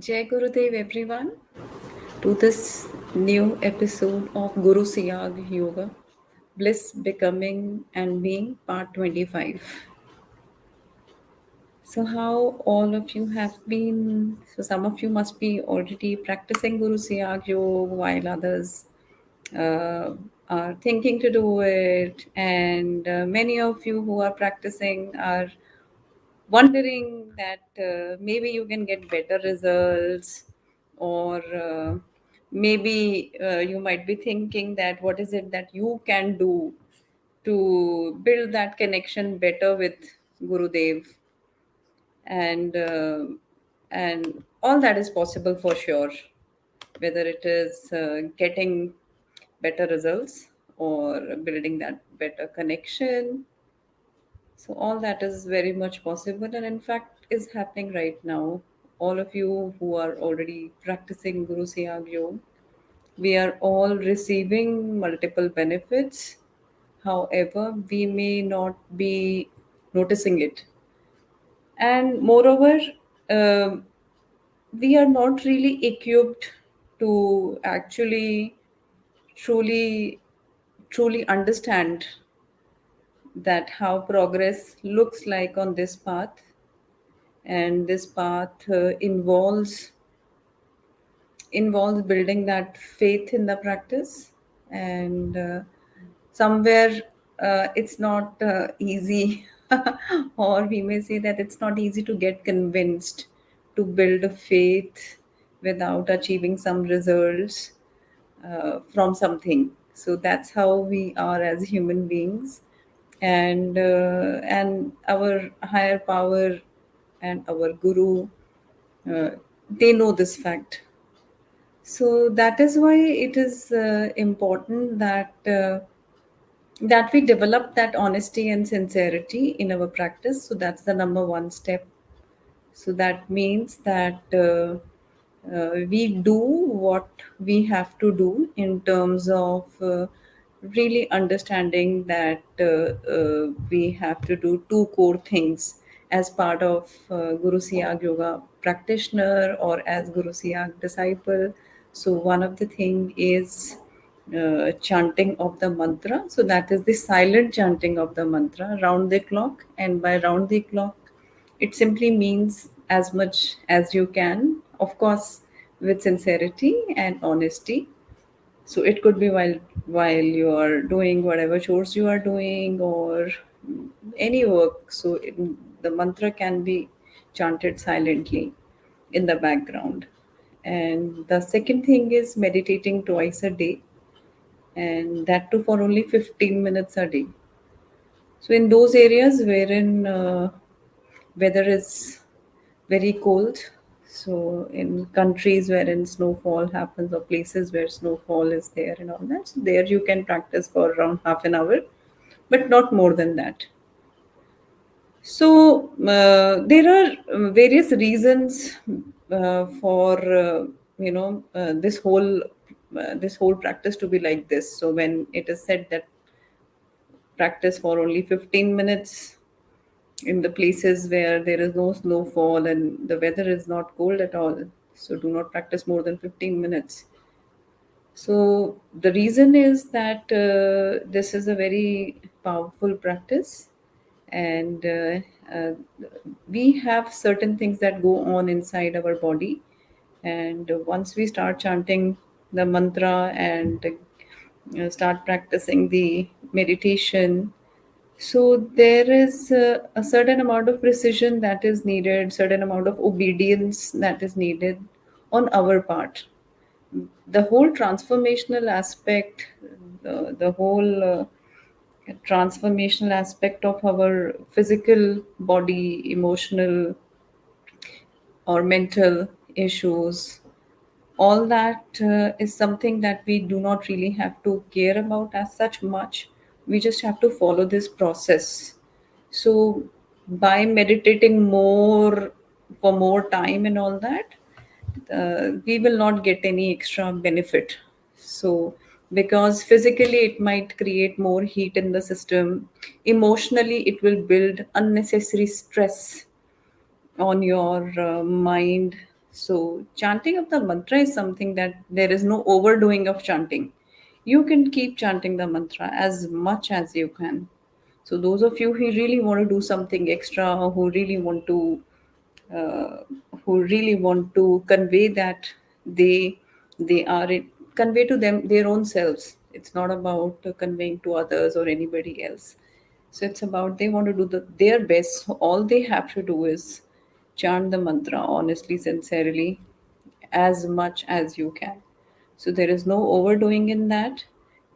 Jai Gurudev, everyone, to this new episode of Guru Siyag Yoga, Bliss, Becoming and Being, Part 25. So, how all of you have been? So, some of you must be already practicing Guru Siyag Yoga, while others uh, are thinking to do it, and many of you who are practicing are wondering that maybe you can get better results, or maybe you might be thinking that what is it that you can do to build that connection better with Gurudev, and and all that is possible for sure, whether it is getting better results or building that better connection. So all that is very much possible, and in fact is happening right now. All of you who are already practicing Guru Siyag Yoga, we are all receiving multiple benefits. However, we may not be noticing it, and moreover, um we are not really equipped to actually truly truly understand that how progress looks like on this path, and this path involves building that faith in the practice, and somewhere it's not easy or we may say that it's not easy to get convinced to build a faith without achieving some results from something. So that's how we are as human beings, and our higher power and our guru, uh, they know this fact. So that is why it is important that we develop that honesty and sincerity in our practice. So that's the number one step. So that means that we do what we have to do in terms of really understanding that we have to do two core things as part of Guru Siyag Yoga practitioner or as Guru Siyag disciple. So one of the thing is chanting of the mantra. So that is the silent chanting of the mantra round the clock, and by round the clock it simply means as much as you can, of course, with sincerity and honesty. So it could be while you are doing whatever chores you are doing, or any work. So the mantra can be chanted silently in the background. And the second thing is meditating twice a day, and that too for only 15 minutes a day. So in those areas wherein weather is very cold, so in countries wherein snowfall happens or places where snowfall is there and all that, so there you can practice for around half an hour, but not more than that. So there are various reasons for this whole practice to be like this. So when it is said that practice for only 15 minutes in the places where there is no snowfall and the weather is not cold at all, so do not practice more than 15 minutes. So the reason is that this is a very powerful practice, and we have certain things that go on inside our body, and once we start chanting the mantra and start practicing the meditation, so there is a certain amount of precision that is needed, certain amount of obedience that is needed on our part. The whole transformational aspect, the whole transformational aspect of our physical body, emotional or mental issues, all that is something that we do not really have to care about as such much. We just have to follow this process. So by meditating more for more time and all that, we will not get any extra benefit. So because physically it might create more heat in the system, emotionally it will build unnecessary stress on your mind. So, chanting of the mantra is something that there is no overdoing of chanting. You can keep chanting the mantra as much as you can. So, those of you who really want to do something extra, or uh, who really want to convey that they they are it, convey to them their own selves. It's not about conveying to others or anybody else. So it's about they want to do their best. So all they have to do is chant the mantra honestly, sincerely, as much as you can. So there is no overdoing in that.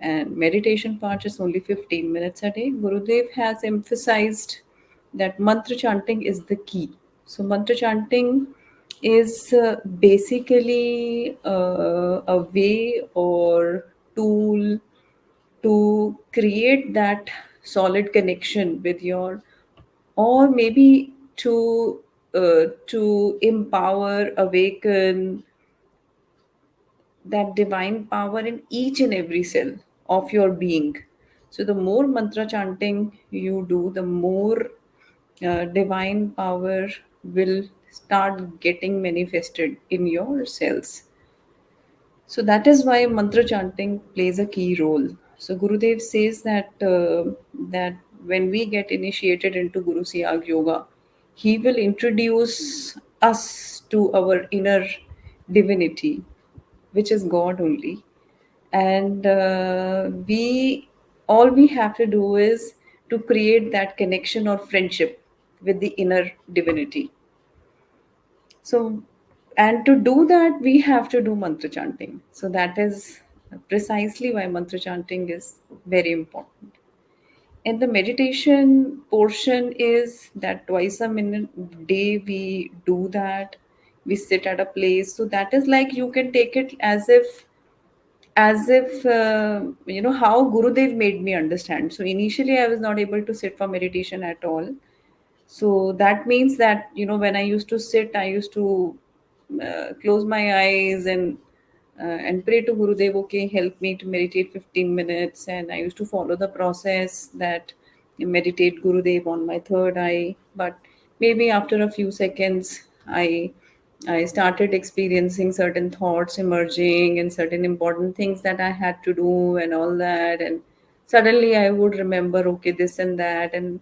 And meditation part is only 15 minutes a day. Gurudev has emphasized that mantra chanting is the key. So mantra chanting is basically a way or tool to create that solid connection with your, or maybe to empower, awaken that divine power in each and every cell of your being. So the more mantra chanting you do, the more divine power will start getting manifested in your cells. So that is why mantra chanting plays a key role. So Gurudev says that when we get initiated into Guru Siyag Yoga, he will introduce us to our inner divinity, which is God only, and we all we have to do is to create that connection or friendship with the inner divinity. So, and to do that, we have to do mantra chanting. So, that is precisely why mantra chanting is very important. And the meditation portion is that twice a minute day we do that. We sit at a place. So, that is like you can take it as if how Gurudev made me understand. So, initially, I was not able to sit for meditation at all. So that means that when I used to sit, I used to close my eyes and pray to Gurudev, okay, help me to meditate 15 minutes. And I used to follow the process that you meditate Gurudev on my third eye. But maybe after a few seconds, I started experiencing certain thoughts emerging and certain important things that I had to do and all that. And suddenly I would remember, okay, this and that. And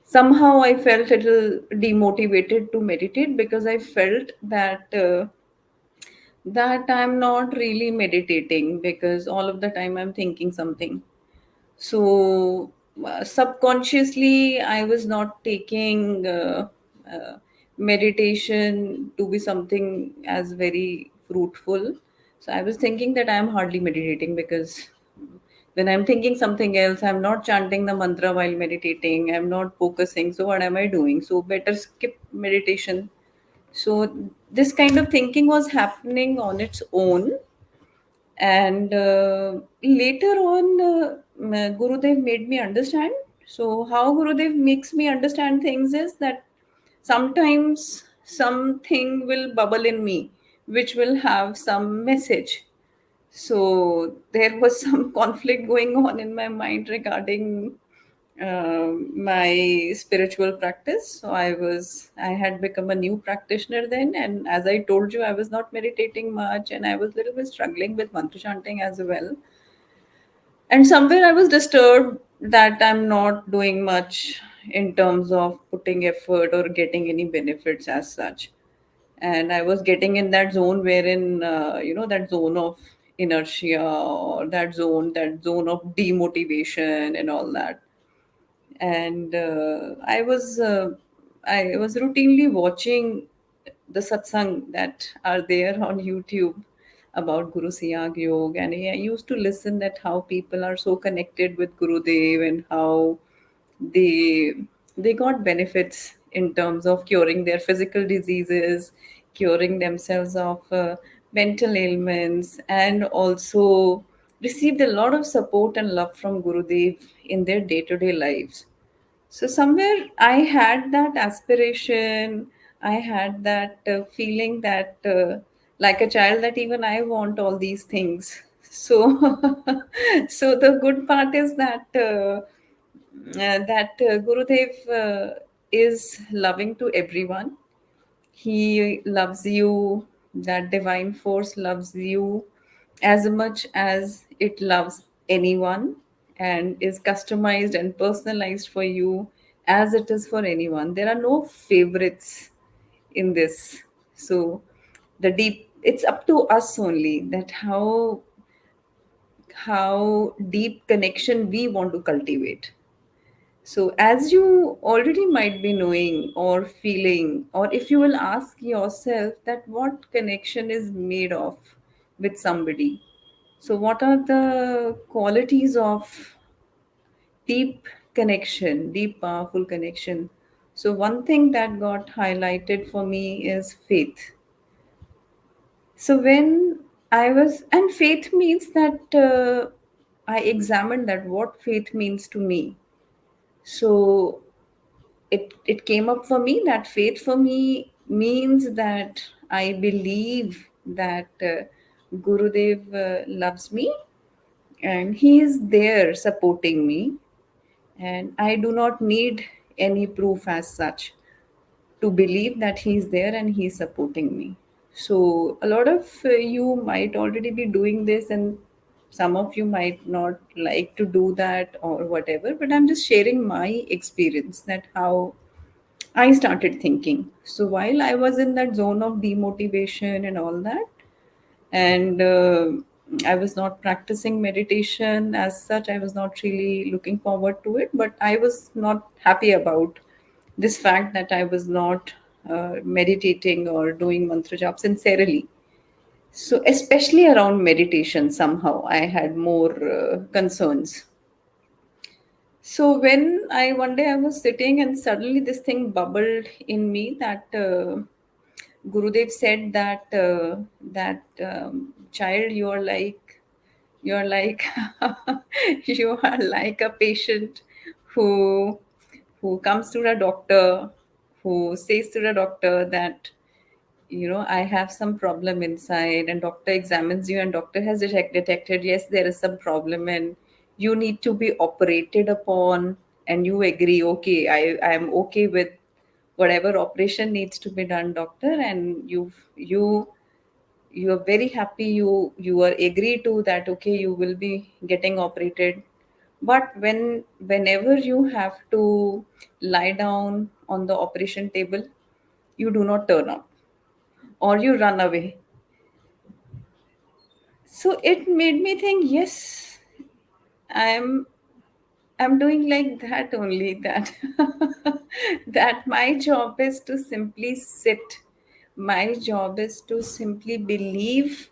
somehow I felt a little demotivated to meditate because I felt that I'm not really meditating because all of the time I'm thinking something. So subconsciously I was not taking uh, meditation to be something as very fruitful. So I was thinking that I'm hardly meditating because when I'm thinking something else, I'm not chanting the mantra while meditating, I'm not focusing. So, what am I doing? So, better skip meditation. So, this kind of thinking was happening on its own. And later on, Gurudev made me understand. So, how Gurudev makes me understand things is that sometimes something will bubble in me, which will have some message. So there was some conflict going on in my mind regarding my spiritual practice. So I had become a new practitioner then, and as I told you, I was not meditating much, and I was a little bit struggling with mantra chanting as well. And somewhere I was disturbed that I'm not doing much in terms of putting effort or getting any benefits as such. And I was getting in that zone wherein that zone of inertia, or that zone of demotivation and all that. And I was routinely watching the satsang that are there on YouTube about Guru Siyag Yoga, and I used to listen that how people are so connected with Gurudev and how they they got benefits in terms of curing their physical diseases, curing themselves of mental ailments, and also received a lot of support and love from Gurudev in their day-to-day lives. So somewhere I had that aspiration, I had that feeling that, like a child, that even I want all these things. So, so the good part is that Gurudev is loving to everyone, He loves you, that divine force loves you as much as it loves anyone, and is customized and personalized for you as it is for anyone. There are no favorites in this. So the deep, it's up to us only that how deep connection we want to cultivate. So, as you already might be knowing or feeling, or if you will ask yourself that what connection is made of with somebody. So, what are the qualities of deep connection, deep, powerful connection? So, one thing that got highlighted for me is faith. So, when I was, and faith means that I examined that what faith means to me. So, it came up for me that faith for me means that I believe that Gurudev loves me, and he is there supporting me, and I do not need any proof as such to believe that he is there and he is supporting me. So a lot of you might already be doing this, and some of you might not like to do that or whatever, but I'm just sharing my experience that how I started thinking. So while I was in that zone of demotivation and all that, and I was not practicing meditation as such, I was not really looking forward to it, but I was not happy about this fact that I was not meditating or doing mantra jap sincerely. So, especially around meditation, somehow I had more concerns. So when I one day I was sitting and suddenly this thing bubbled in me that Gurudev said that child, you are like you are like a patient who comes to the doctor, who says to the doctor that I have some problem inside, and doctor examines you, and doctor has detected, yes, there is some problem, and you need to be operated upon, and you agree, okay, I am okay with whatever operation needs to be done, doctor, and you are very happy, you are agree to that, okay, you will be getting operated. But whenever you have to lie down on the operation table, you do not turn up, or you run away. So it made me think, yes, i'm I'm doing like that only, that that my job is to simply sit. My job is to simply believe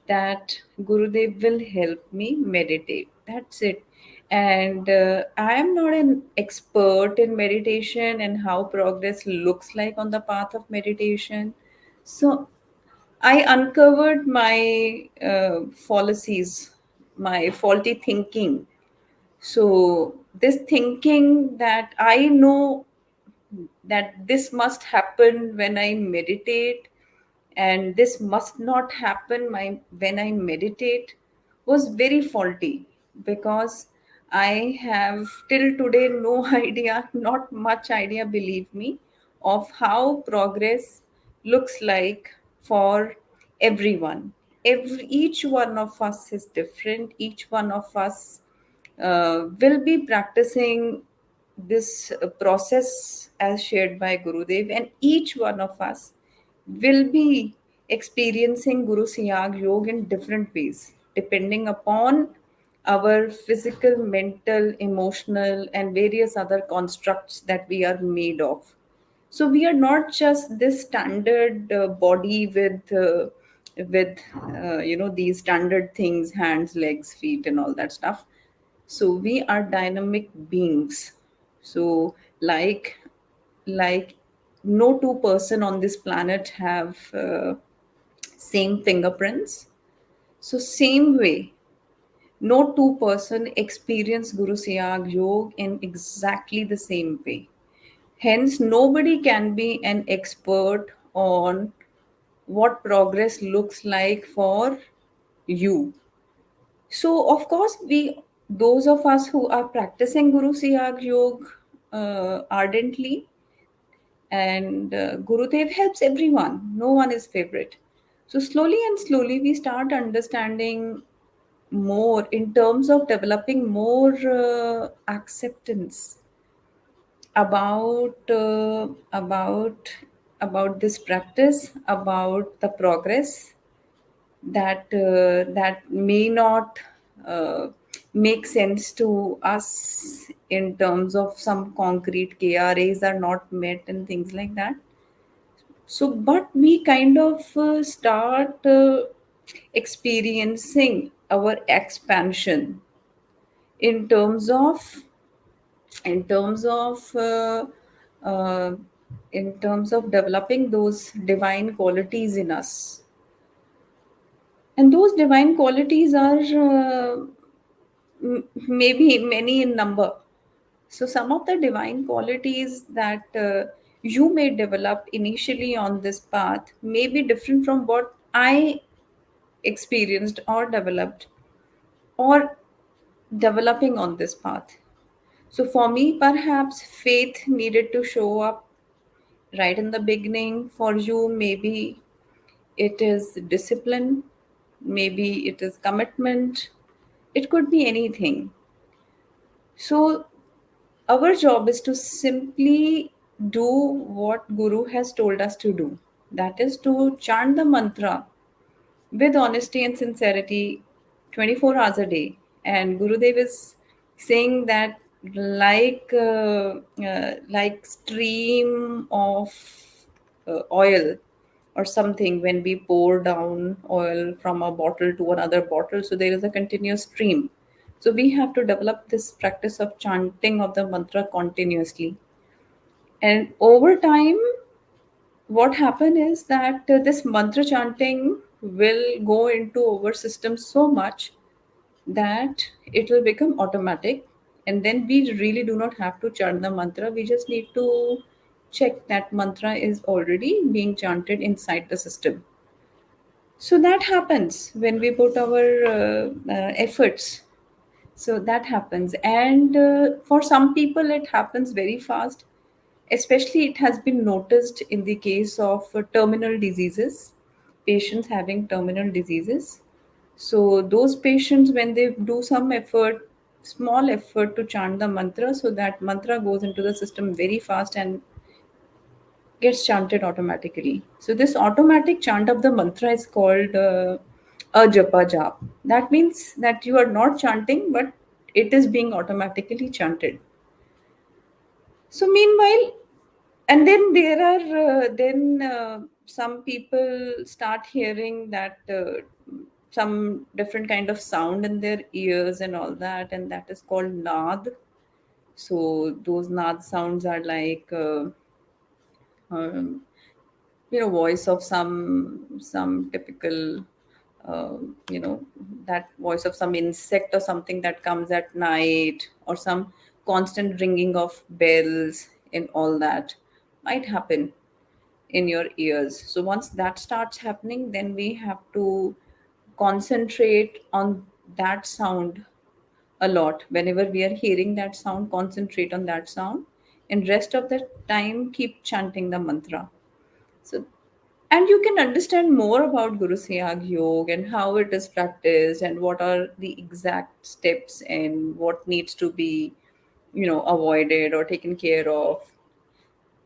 that Gurudev will help me meditate. That's it. And I am not an expert in meditation and how progress looks like on the path of meditation. So I uncovered my fallacies, my faulty thinking. So, this thinking that I know that this must happen when I meditate, and this must not happen when I meditate, was very faulty, because I have till today no idea, not much idea, believe me, of how progress looks like for everyone. Each one of us is different. Each one of us will be practicing this process as shared by Gurudev, and each one of us will be experiencing Guru Siyag Yoga in different ways, depending upon our physical, mental, emotional, and various other constructs that we are made of. So we are not just this standard body with these standard things, hands, legs, feet, and all that stuff. So we are dynamic beings. So like no two person on this planet have same fingerprints. So same way, no two person experience Guru Siyag Yoga in exactly the same way. Hence, nobody can be an expert on what progress looks like for you. So, of course, those of us who are practicing Guru Siyag Yoga ardently, and Gurudev helps everyone. No one is favorite. So slowly and slowly we start understanding more in terms of developing more acceptance about about this practice, about the progress that may not uh, make sense to us in terms of some concrete KRAs are not met and things like that. So, but we kind of start experiencing our expansion in terms of in terms of uh, uh, in terms of developing those divine qualities in us, and those divine qualities are maybe many in number. So some of the divine qualities that you may develop initially on this path may be different from what I experienced or developed or developing on this path. So for me, perhaps faith needed to show up right in the beginning. For you, maybe it is discipline, maybe it is commitment, it could be anything. So our job is to simply do what Guru has told us to do. That is to chant the mantra with honesty and sincerity 24 hours a day. And Gurudev is saying that like stream of oil or something, when we pour down oil from a bottle to another bottle, so there is a continuous stream. So we have to develop this practice of chanting of the mantra continuously, and over time what happen is that this mantra chanting will go into our system so much that it will become automatic, and then we really do not have to chant the mantra. We just need to check that mantra is already being chanted inside the system. So that happens when we put our efforts. So that happens, and for some people it happens very fast. Especially it has been noticed in the case of terminal diseases, patients having terminal diseases. So those patients, when they do some effort, small effort to chant the mantra, so that mantra goes into the system very fast and gets chanted automatically. So this automatic chant of the mantra is called a Japa Jap. That means that you are not chanting, but it is being automatically chanted. So meanwhile, and then there are then some people start hearing that some different kind of sound in their ears and all that, and that is called nad. So those nad sounds are like um, voice of some typical uh, you know that voice of some insect or something that comes at night, or some constant ringing of bells and all that might happen in your ears. So once that starts happening, then we have to concentrate on that sound a lot. Whenever we are hearing that sound, concentrate on that sound, and rest of the time keep chanting the mantra. So, and you can understand more about Guru Siyag Yoga and how it is practiced and what are the exact steps and what needs to be, avoided or taken care of.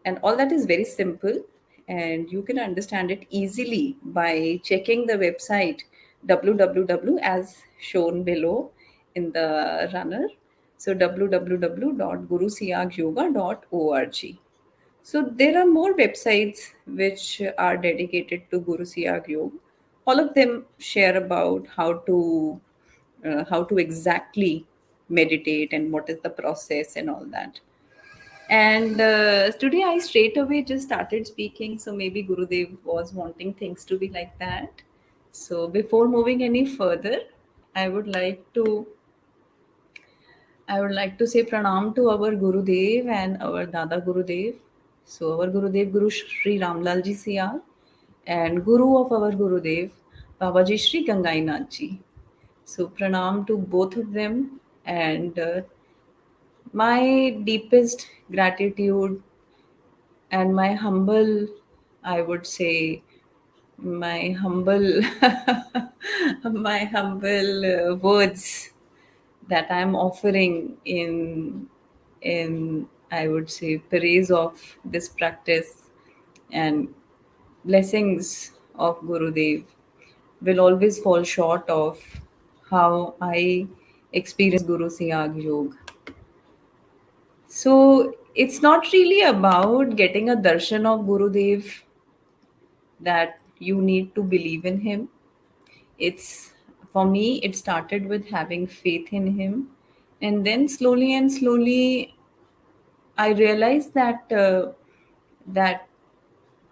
And all that is very simple, and you can understand it easily by checking the website www as shown below in the runner. So www.gurusiyagyoga.org. So there are more websites which are dedicated to Guru Siyag Yoga. All of them share about how to exactly meditate and what is the process and all that. And today I straight away just started speaking, so maybe Gurudev was wanting things to be like that. So before moving any further, I would like to I would like to say pranam to our Gurudev and our Dada Gurudev. So our Gurudev Guru Sri Ramlalji Siyal and Guru of our Gurudev Babaji Sri Gangainath Ji. So pranam to both of them, and my deepest gratitude and my humble, I would say, my humble, my humble words that I'm offering in I would say praise of this practice and blessings of Gurudev will always fall short of how I experience Guru Siyag Yoga. So it's not really about getting a darshan of Gurudev that you need to believe in him. It's for me, it started with having faith in him. And then slowly and slowly, I realized that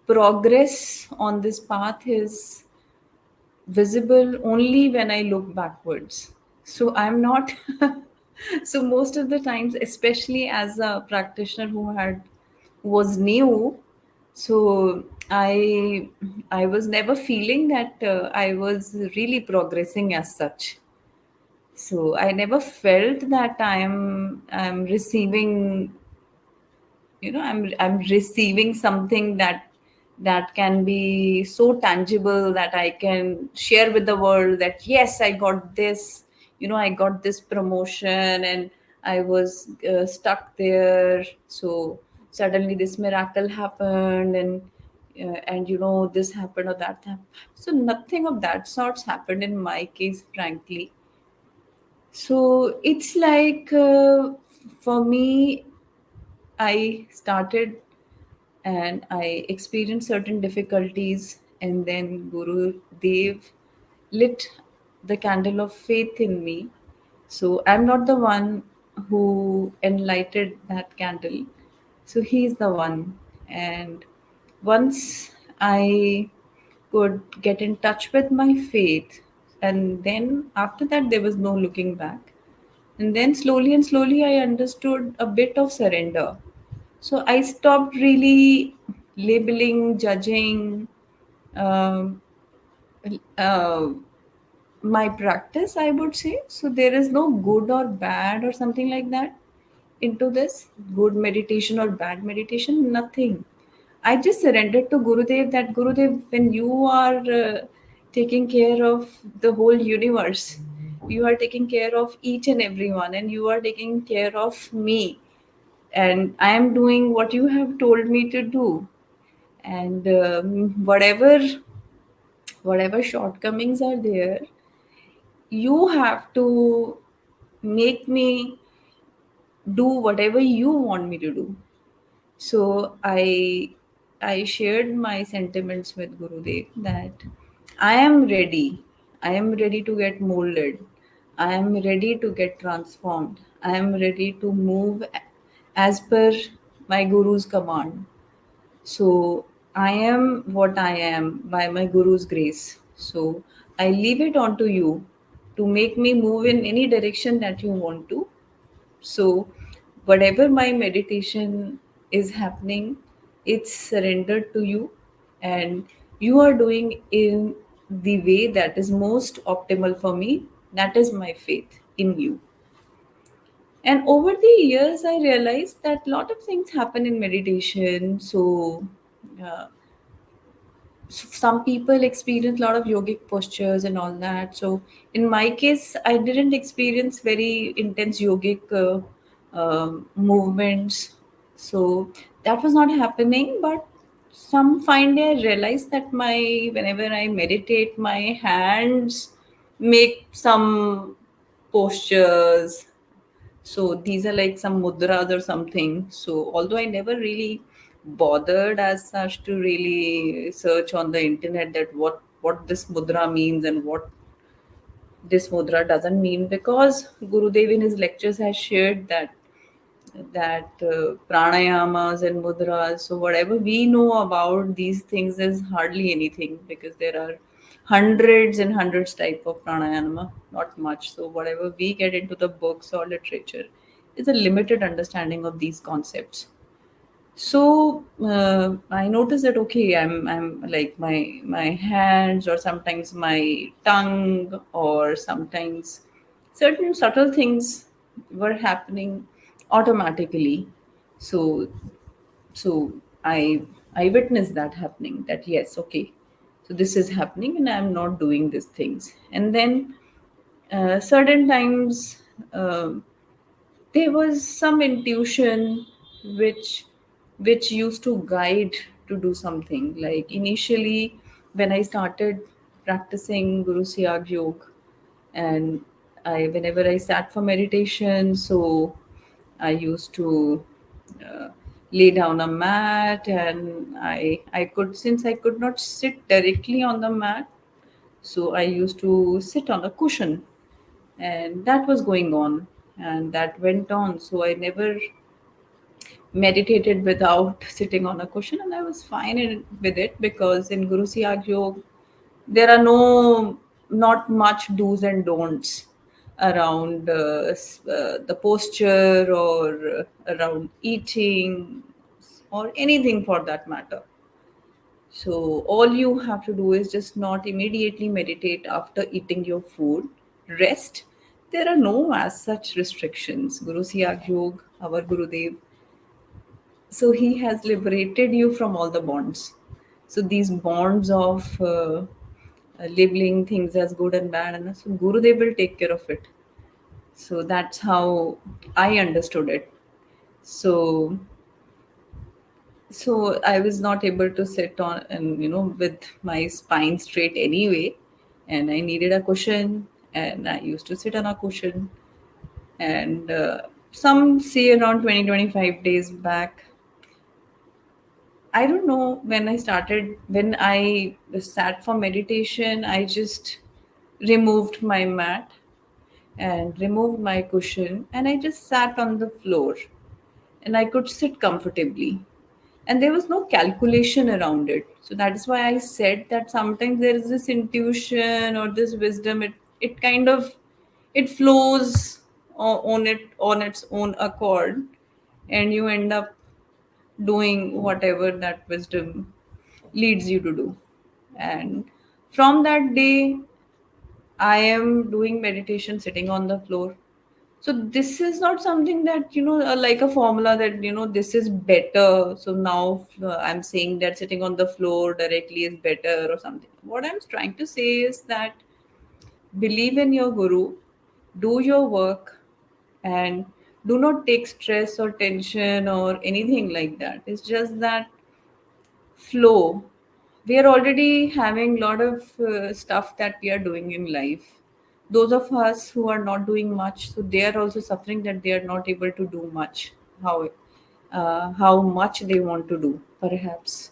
progress on this path is visible only when I look backwards. So I'm not. So most of the times, especially as a practitioner who was new, so I was never feeling that I was really progressing as such. So I never felt that I'm receiving, I'm receiving something that can be so tangible that I can share with the world that yes, I got this, I got this promotion and I was stuck there. So suddenly this miracle happened, and this happened or that happened. So nothing of that sorts happened in my case, frankly. So it's like, for me, I started and I experienced certain difficulties, and then Guru Dev lit the candle of faith in me. So I'm not the one who enlightened that candle. So he's the one. And once I could get in touch with my faith, and then after that, there was no looking back. And then slowly and slowly, I understood a bit of surrender. So I stopped really labeling, judging um, uh, my practice, I would say. So there is no good or bad or something like that into this good meditation or bad meditation, nothing. I just surrendered to Gurudev that Gurudev, when you are taking care of the whole universe, you are taking care of each and everyone, and you are taking care of me, and I am doing what you have told me to do. And whatever shortcomings are there, you have to make me do whatever you want me to do. So I shared my sentiments with Gurudev that I am ready. I am ready to get molded. I am ready to get transformed. I am ready to move as per my Guru's command. So I am what I am by my Guru's grace. So I leave it on to you to make me move in any direction that you want to. So whatever my meditation is happening, it's surrendered to you, and you are doing in the way that is most optimal for me. That is my faith in you. And over the years, I realized that a lot of things happen in meditation. Uh, some people experience a lot of yogic postures and all that. So in my case, I didn't experience very intense yogic movements. So that was not happening. But some fine day I realized that my whenever I meditate, my hands make some postures. So these are like some mudras or something. So although I never really bothered as such to really search on the internet that what this mudra means and what this mudra doesn't mean, because Gurudev in his lectures has shared that pranayamas and mudras. So whatever we know about these things is hardly anything, because there are hundreds and hundreds type of pranayama, not much. So whatever we get into the books or literature is a limited understanding of these concepts. So I noticed that okay, I'm like my hands or sometimes my tongue or sometimes certain subtle things were happening automatically. So so I witnessed that happening. That yes, okay, so this is happening, and I'm not doing these things. And then certain times there was some intuition which used to guide to do something. Like initially, when I started practicing Guru Siyag Yoga, and whenever I sat for meditation, so I used to uh, lay down a mat, and I could, since I could not sit directly on the mat, so I used to sit on a cushion, and that was going on, and that went on. So I never meditated without sitting on a cushion, and I was fine with it, because in Guru Siyag Yoga there are not much do's and don'ts around the posture, or around eating, or anything for that matter. So all you have to do is just not immediately meditate after eating your food. Rest. There are no as such restrictions. Guru Siyag Yoga, our Gurudev, so he has liberated you from all the bonds. So these bonds of labeling things as good and bad, and so Gurudev will take care of it. So that's how I understood it. So I was not able to sit on, and with my spine straight anyway, and I needed a cushion, and I used to sit on a cushion. And some say around 20-25 days back, I don't know, when I sat for meditation, I just removed my mat and removed my cushion, and I just sat on the floor, and I could sit comfortably. And there was no calculation around it. So that is why I said that sometimes there is this intuition or this wisdom, it kind of, it flows on its own accord, and you end up doing whatever that wisdom leads you to do. And from that day, I am doing meditation sitting on the floor. So this is not something that, like a formula that, this is better. So now I'm saying that sitting on the floor directly is better or something. What I'm trying to say is that believe in your guru, do your work, and do not take stress or tension or anything like that. It's just that flow. We are already having a lot of stuff that we are doing in life. Those of us who are not doing much, so they are also suffering that they are not able to do much. How much they want to do, perhaps.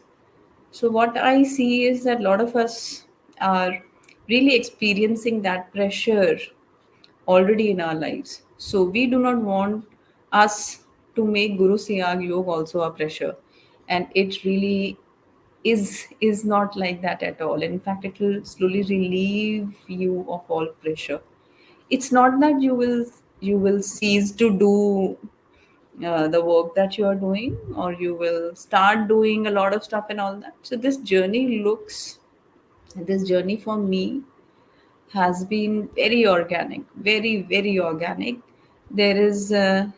So what I see is that a lot of us are really experiencing that pressure already in our lives. So we do not want us to make Guru Siyag Yoga also a pressure. And it really is not like that at all. In fact, it will slowly relieve you of all pressure. It's not that you will cease to do the work that you are doing, or you will start doing a lot of stuff and all that. So this journey for me has been very organic, very very organic. There is a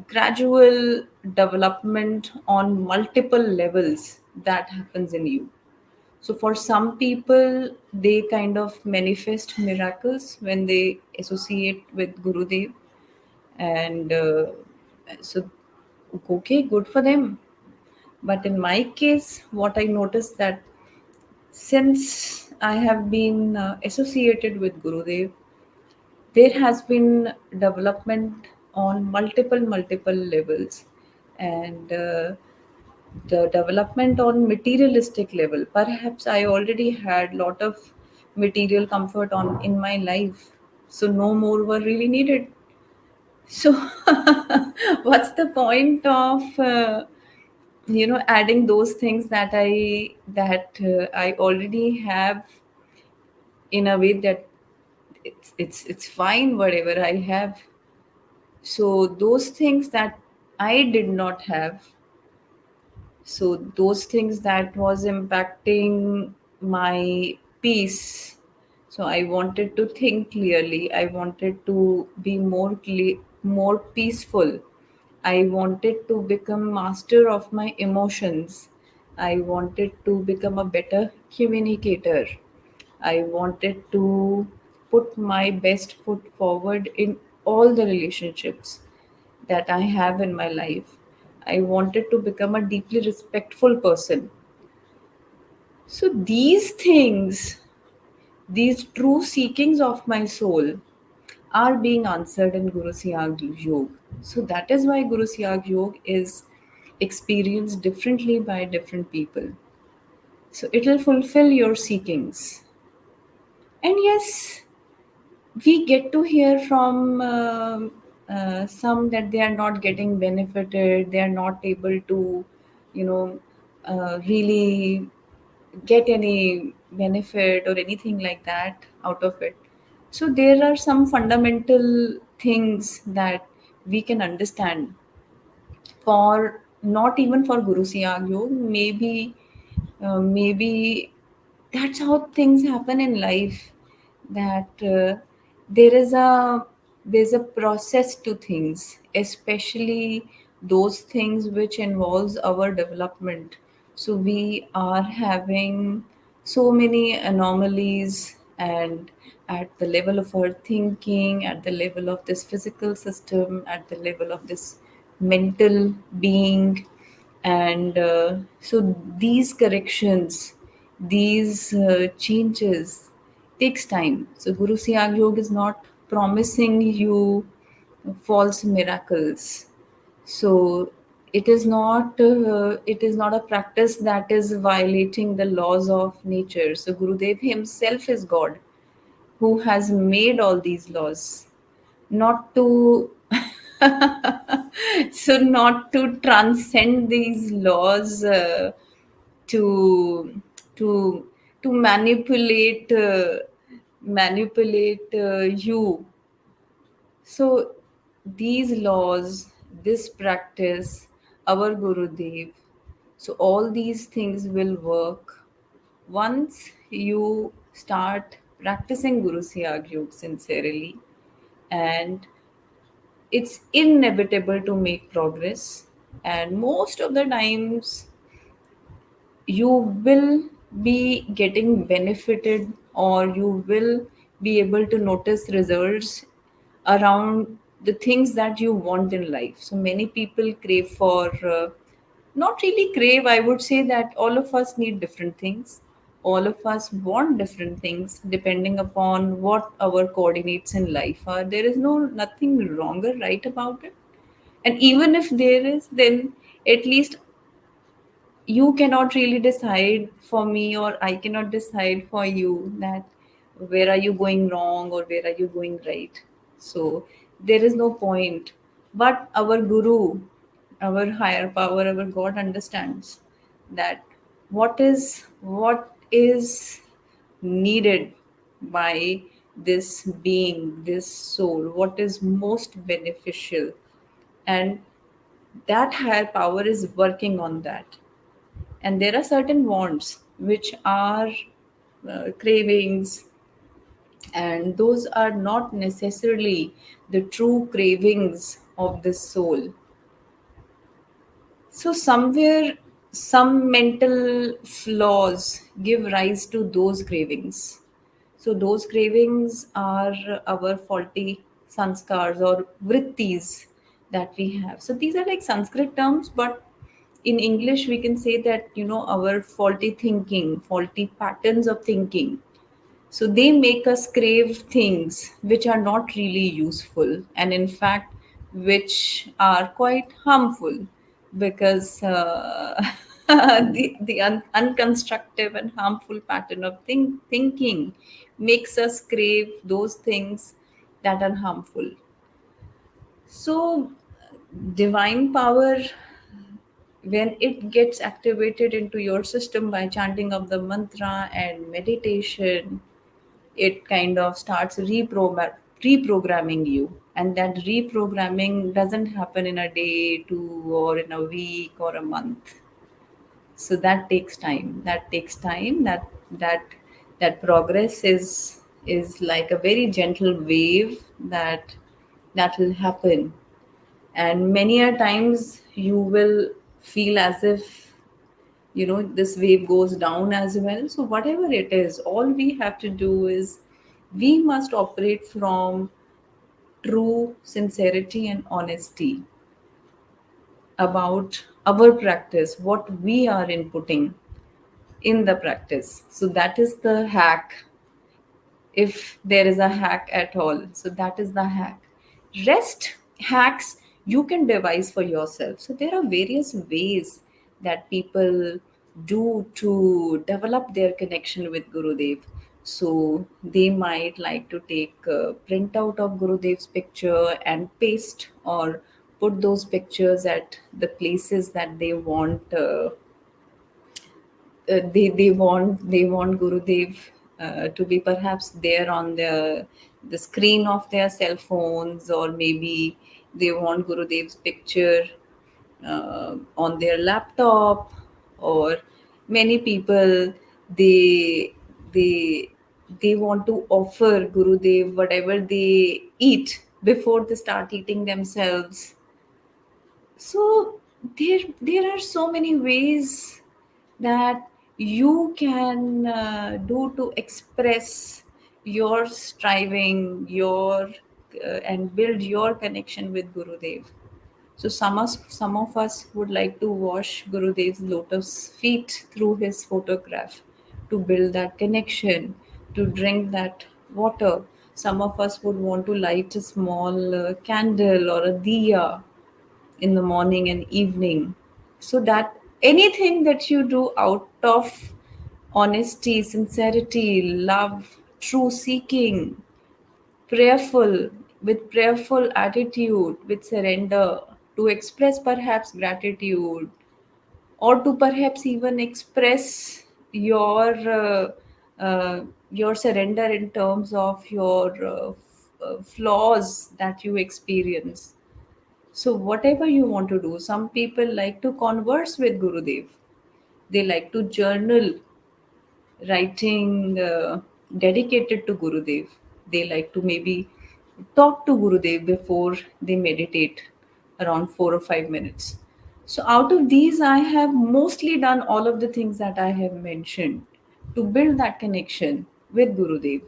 gradual development on multiple levels that happens in you. So for some people, they kind of manifest miracles when they associate with Gurudev, and so okay, good for them. But in my case, what I noticed that since I have been associated with Gurudev, there has been development on multiple levels, and the development on materialistic level. Perhaps I already had lot of material comfort on in my life, so no more were really needed. So what's the point of adding those things that I already have, in a way that it's fine whatever I have. So those things that I did not have, so those things that was impacting my peace, so I wanted to think clearly, I wanted to be more peaceful, I wanted to become master of my emotions. I wanted to become a better communicator. I wanted to put my best foot forward in all the relationships that I have in my life. I wanted to become a deeply respectful person. So these things, these true seekings of my soul, are being answered in Guru Siyag Yoga. So that is why Guru Siyag Yoga is experienced differently by different people. So it will fulfill your seekings. And yes, we get to hear from some that they are not getting benefited, they are not able to, you know, really get any benefit or anything like that out of it. So there are some fundamental things that we can understand for, not even for Guru Siyag Yoga, maybe that's how things happen in life, that there is a there's a process to things, especially those things which involves our development. So we are having so many anomalies, and at the level of our thinking, at the level of this physical system, at the level of this mental being. And so these corrections, these changes takes time. So Guru Siyag Yoga is not promising you false miracles. So it is not a practice that is violating the laws of nature. So Gurudev himself is God, who has made all these laws, not to so not to transcend these laws, to to to manipulate you. So these laws, this practice, our Gurudev, so all these things will work once you start practicing Guru Siyag Yoga sincerely. And it's inevitable to make progress. And most of the times you will be getting benefited, or you will be able to notice results around the things that you want in life. So many people crave for, not really crave, I would say that all of us need different things. All of us want different things depending upon what our coordinates in life are. There is nothing wrong or right about it. And even if there is, then at least you cannot really decide for me, or I cannot decide for you, that where are you going wrong or where are you going right. So there is no point. But our Guru, our higher power, our God understands that what is needed by this being, this soul, what is most beneficial. And that higher power is working on that. And there are certain wants which are cravings, and those are not necessarily the true cravings of the soul. So somewhere some mental flaws give rise to those cravings. So those cravings are our faulty sanskars or vrittis that we have. So these are like Sanskrit terms, but in English we can say that, our faulty thinking, faulty patterns of thinking. So they make us crave things which are not really useful, and in fact, which are quite harmful, because the unconstructive and harmful pattern of thinking makes us crave those things that are harmful. So, divine power, when it gets activated into your system by chanting of the mantra and meditation, it kind of starts reprogramming you. And that reprogramming doesn't happen in a day, two, or in a week or a month. So that takes time. That progress is like a very gentle wave that will happen. And many a times you will feel as if, this wave goes down as well. So whatever it is, all we have to do is we must operate from true sincerity and honesty about our practice, what we are inputting in the practice. So that is the hack, if there is a hack at all. So that is the hack. Rest hacks you can devise for yourself. So there are various ways that people do to develop their connection with Gurudev. So they might like to take a printout of Gurudev's picture and paste or put those pictures at the places that they want. They want Gurudev to be perhaps there on the screen of their cell phones, or maybe they want Gurudev's picture on their laptop, or many people, they they they want to offer Gurudev whatever they eat before they start eating themselves. So there are so many ways that you can do to express your striving, your and build your connection with Gurudev. So some of us would like to wash Gurudev's lotus feet through his photograph to build that connection, to drink that water. Some of us would want to light a small candle or a diya in the morning and evening, so that anything that you do out of honesty, sincerity, love, true seeking, prayerful, with prayerful attitude, with surrender, to express perhaps gratitude, or to perhaps even express your uh, your surrender in terms of your flaws that you experience. So, whatever you want to do, some people like to converse with Gurudev. They like to journal, writing dedicated to Gurudev. They like to maybe talk to Gurudev before they meditate around 4 or 5 minutes. So, out of these, I have mostly done all of the things that I have mentioned to build that connection with Gurudev.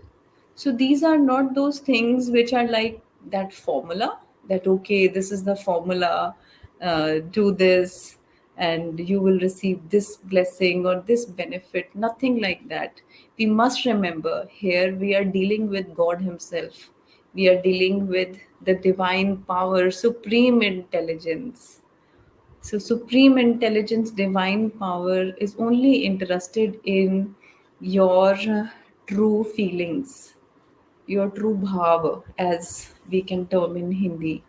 So these are not those things which are like that formula, that okay, this is the formula, do this and you will receive this blessing or this benefit. Nothing like that. We must remember, here we are dealing with God Himself. We are dealing with the divine power, supreme intelligence. So, supreme intelligence, divine power is only interested in your true feelings, your true bhava, as we can term in Hindi.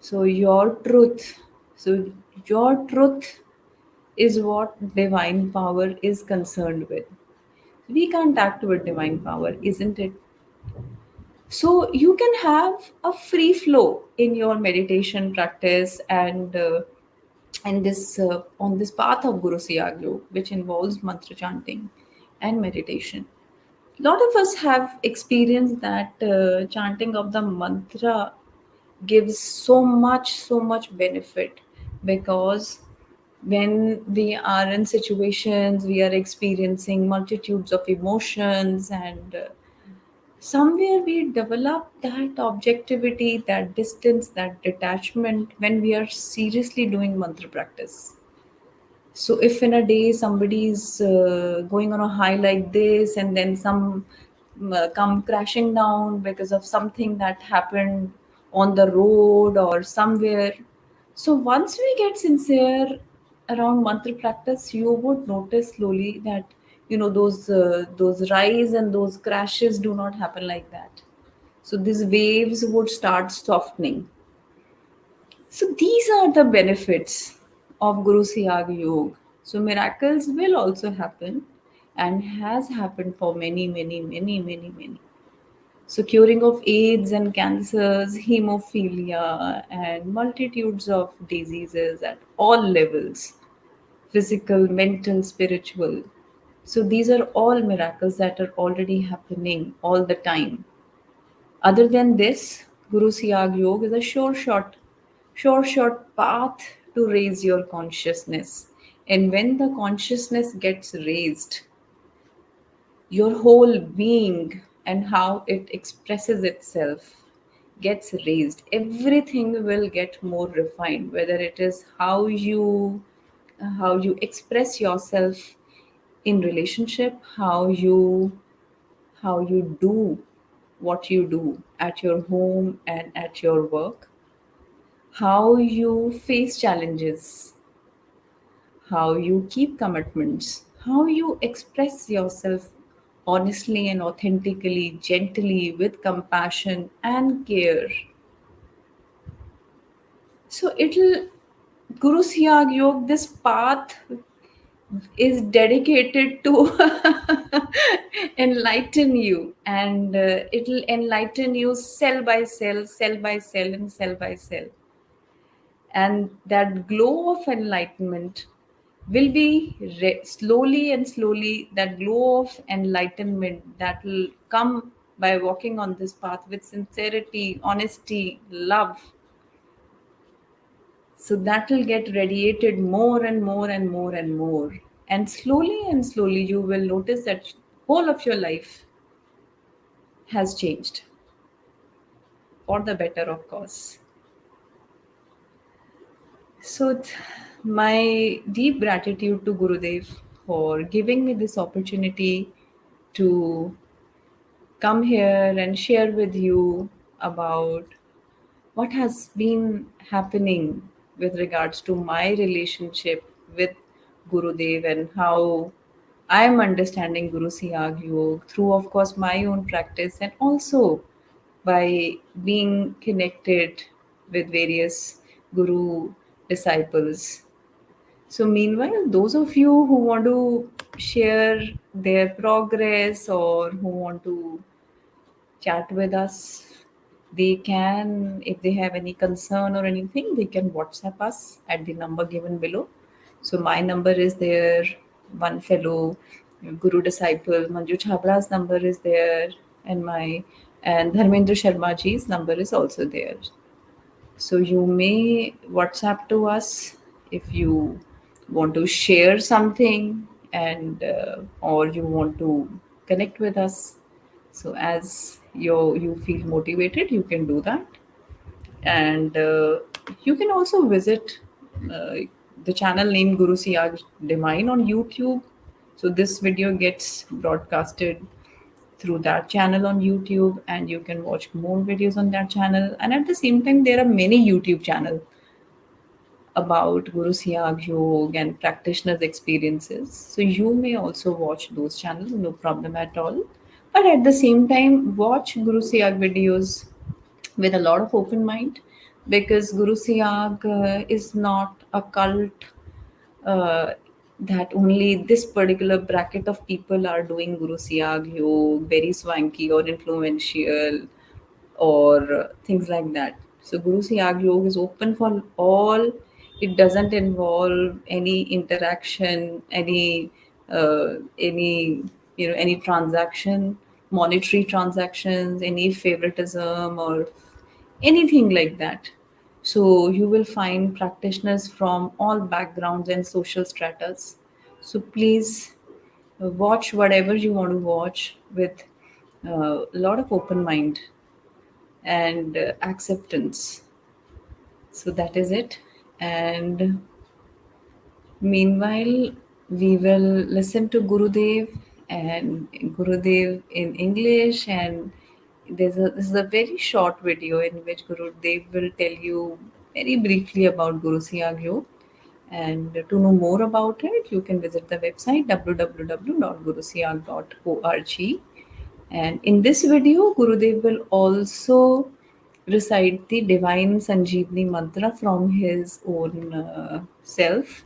So, your truth. So, your truth is what divine power is concerned with. We can't act with divine power, isn't it? So, you can have a free flow in your meditation practice, and this on this path of Guru Siyag Yoga, which involves mantra chanting and meditation. A lot of us have experienced that chanting of the mantra gives so much benefit, because when we are in situations, we are experiencing multitudes of emotions, and somewhere we develop that objectivity, that distance, that detachment when we are seriously doing mantra practice. So if in a day somebody is going on a high like this, and then some come crashing down because of something that happened on the road or somewhere. So once we get sincere around mantra practice, you would notice slowly that those rise and those crashes do not happen like that. So these waves would start softening. So these are the benefits of Guru Siyag Yoga. So miracles will also happen, and has happened for many. So curing of AIDS and cancers, hemophilia, and multitudes of diseases at all levels, physical, mental, spiritual. So these are all miracles that are already happening all the time. Other than this, Guru Siyag Yoga is a sure shot short path to raise your consciousness. And when the consciousness gets raised, your whole being and how it expresses itself gets raised. Everything will get more refined, whether it is how you express yourself in relationship, how you do what you do at your home and at your work, how you face challenges, how you keep commitments, how you express yourself honestly and authentically, gently, with compassion and care. So it'll Guru Siyag Yoga, this path is dedicated to enlighten you, and it'll enlighten you cell by cell, and cell by cell. And that glow of enlightenment will be slowly and slowly, that glow of enlightenment that will come by walking on this path with sincerity, honesty, love. So that will get radiated more and more and more and more. And slowly, you will notice that whole of your life has changed for the better, of course. So, my deep gratitude to Gurudev for giving me this opportunity to come here and share with you about what has been happening with regards to my relationship with Gurudev and how I am understanding Guru Siyag Yoga through, of course, my own practice, and also by being connected with various Guru disciples. So, meanwhile, those of you who want to share their progress or who want to chat with us, they can, if they have any concern or anything, they can WhatsApp us at the number given below. So, my number is there, one fellow Guru disciple, Manju Chabra's number is there, and Dharmendra Sharma ji's number is also there. So you may WhatsApp to us if you want to share something, and or you want to connect with us. So as you feel motivated, you can do that, and you can also visit uh, the channel named Guru Siyag Divine on YouTube. So this video gets broadcasted through that channel on YouTube, and you can watch more videos on that channel. And at the same time, there are many YouTube channels about Guru Siyag Yoga and practitioners' experiences. So you may also watch those channels, no problem at all. But at the same time, watch Guru Siyag videos with a lot of open mind, because Guru Siyag is not a cult uh, that only this particular bracket of people are doing Guru Siyag Yoga, very swanky or influential, or things like that. So Guru Siyag Yoga is open for all. It doesn't involve any interaction, any transaction, monetary transactions, any favoritism or anything like that. So you will find practitioners from all backgrounds and social stratas. So please watch whatever you want to watch with a lot of open mind and acceptance. So that is it. And meanwhile, we will listen to Gurudev, and Gurudev in English. And this is a very short video in which Gurudev will tell you very briefly about Guru Siyag Yoga. And to know more about it, you can visit the website www.gurusiyag.org. And in this video, Gurudev will also recite the divine Sanjeevani mantra from his own self.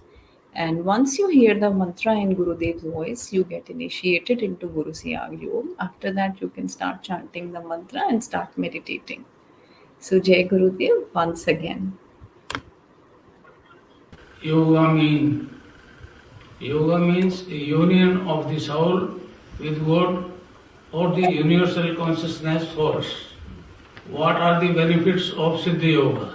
And once you hear the mantra in Gurudev's voice, you get initiated into Guru Siyag Yoga. After that, you can start chanting the mantra and start meditating. So, Jai Gurudev once again. Yoga mean Yoga means a union of the soul with God or the universal consciousness force. What are the benefits of Siddhi Yoga?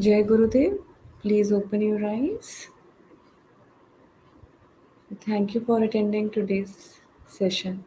Jai Gurudev, please open your eyes. Thank you for attending today's session.